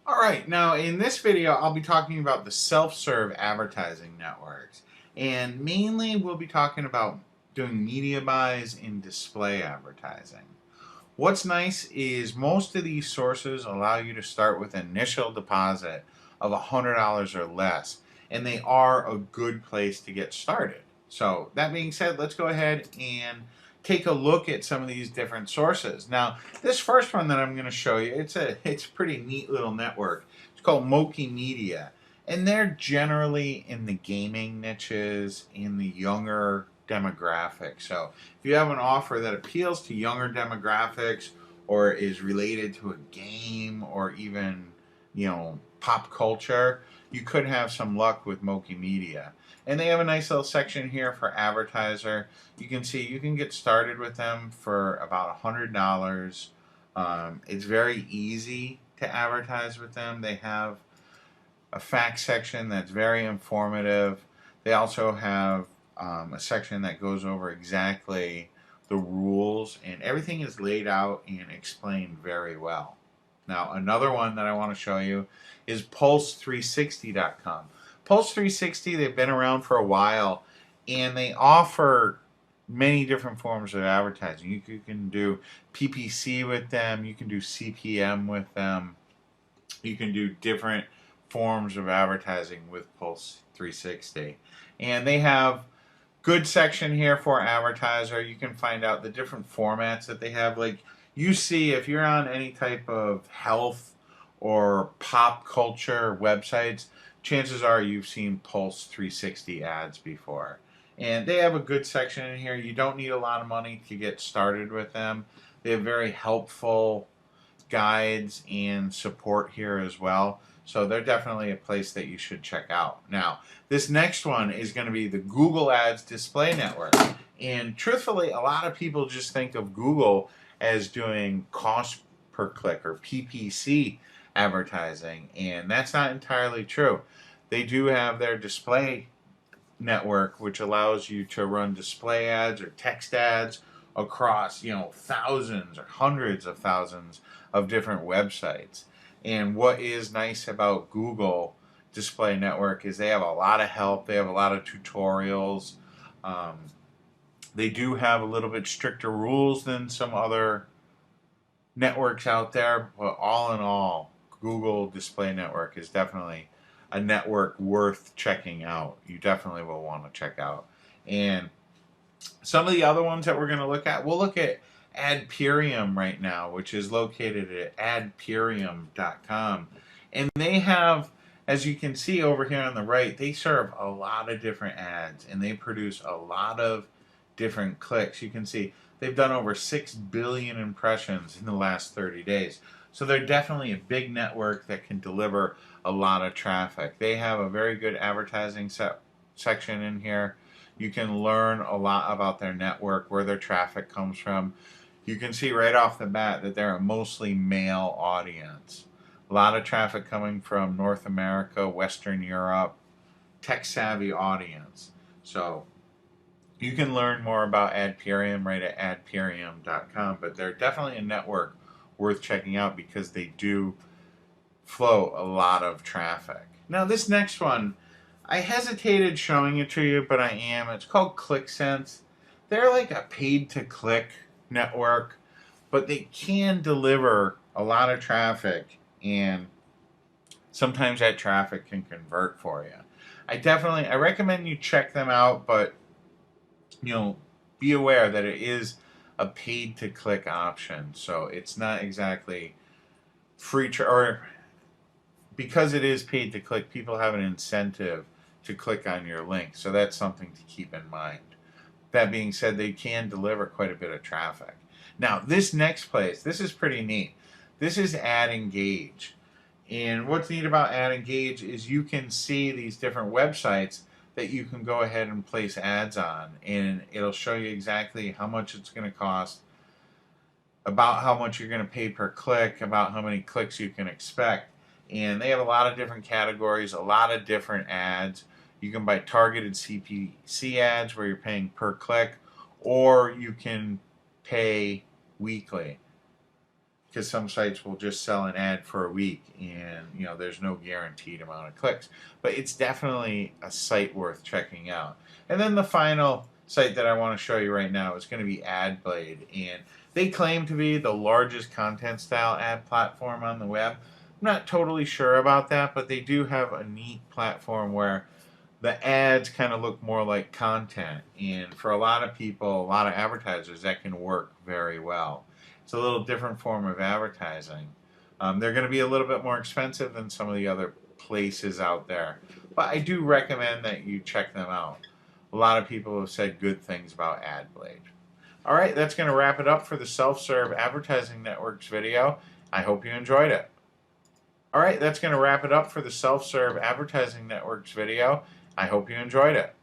Alright, now in this video I'll be talking about the self-serve advertising networks. And mainly we'll be talking about doing media buys in display advertising. What's nice is most of these sources allow you to start with an initial deposit of $100 or less. And they are a good place to get started. So that being said, let's go ahead and take a look at some of these different sources. Now, this first one that I'm going to show you, it's a pretty neat little network. It's called Moki Media, and they're generally in the gaming niches, in the younger demographic. So if you have an offer that appeals to younger demographics or is related to a game or even, pop culture, you could have some luck with Moki Media. And they have a nice little section here for advertiser. You can see you can get started with them for about $100. It's very easy to advertise with them. They have a fact section that's very informative. They also have a section that goes over exactly the rules, and everything is laid out and explained very well. Now, another one that I want to show you is Pulse360.com. Pulse360, they've been around for a while, and they offer many different forms of advertising. You can do PPC with them, you can do CPM with them, you can do different forms of advertising with Pulse 360. And they have good section here for advertiser. You can find out the different formats that they have. Like you see, if you're on any type of health or pop culture websites, chances are you've seen Pulse 360 ads before. And they have a good section in here. You don't need a lot of money to get started with them. They have very helpful guides and support here as well. So they're definitely a place that you should check out. Now, this next one is going to be the Google Ads Display Network. And truthfully, a lot of people just think of Google as doing cost per click or PPC advertising, and that's not entirely true. They do have their display network, which allows you to run display ads or text ads across, thousands or hundreds of thousands of different websites. And what is nice about Google Display Network is they have a lot of help. They have a lot of tutorials. Um, they do have a little bit stricter rules than some other networks out there, but all in all, Google Display Network is definitely a network worth checking out. You definitely will want to check out. And some of the other ones that we're going to look at, we'll look at Adperium right now, which is located at adperium.com. And they have, as you can see over here on the right, they serve a lot of different ads and they produce a lot of different clicks. You can see they've done over 6 billion impressions in the last 30 days. So they're definitely a big network that can deliver a lot of traffic. They have a very good advertising section in here. You can learn a lot about their network, where their traffic comes from. You can see right off the bat that they're a mostly male audience. A lot of traffic coming from North America, Western Europe, tech-savvy audience. So you can learn more about Adperium right at adperium.com, but they're definitely a network worth checking out because they do flow a lot of traffic. Now, this next one, I hesitated showing it to you, but I am. It's called ClickSense. They're like a paid-to-click network, but they can deliver a lot of traffic, and sometimes that traffic can convert for you. I recommend you check them out, but be aware that it is a paid-to-click option, so it's not exactly free or because it is paid to click, people have an incentive to click on your link. So that's something to keep in mind. That being said, they can deliver quite a bit of traffic. Now, this next place, this is pretty neat. This is Ad Engage. And what's neat about Ad Engage is you can see these different websites that you can go ahead and place ads on. And it'll show you exactly how much it's going to cost, about how much you're going to pay per click, about how many clicks you can expect. And they have a lot of different categories, a lot of different ads. You can buy targeted CPC ads where you're paying per click, or you can pay weekly. because some sites will just sell an ad for a week and there's no guaranteed amount of clicks, but it's definitely a site worth checking out. And then the final site that I want to show you right now is going to be AdBlade, and they claim to be the largest content style ad platform on the web. I'm not totally sure about that, but they do have a neat platform where the ads kind of look more like content, and for a lot of people, a lot of advertisers, that can work very well. It's a little different form of advertising. They're going to be a little bit more expensive than some of the other places out there, but I do recommend that you check them out. A lot of people have said good things about AdBlade. All right, that's going to wrap it up for the Self-Serve Advertising Networks video. I hope you enjoyed it. All right, that's going to wrap it up for the Self-Serve Advertising Networks video. I hope you enjoyed it.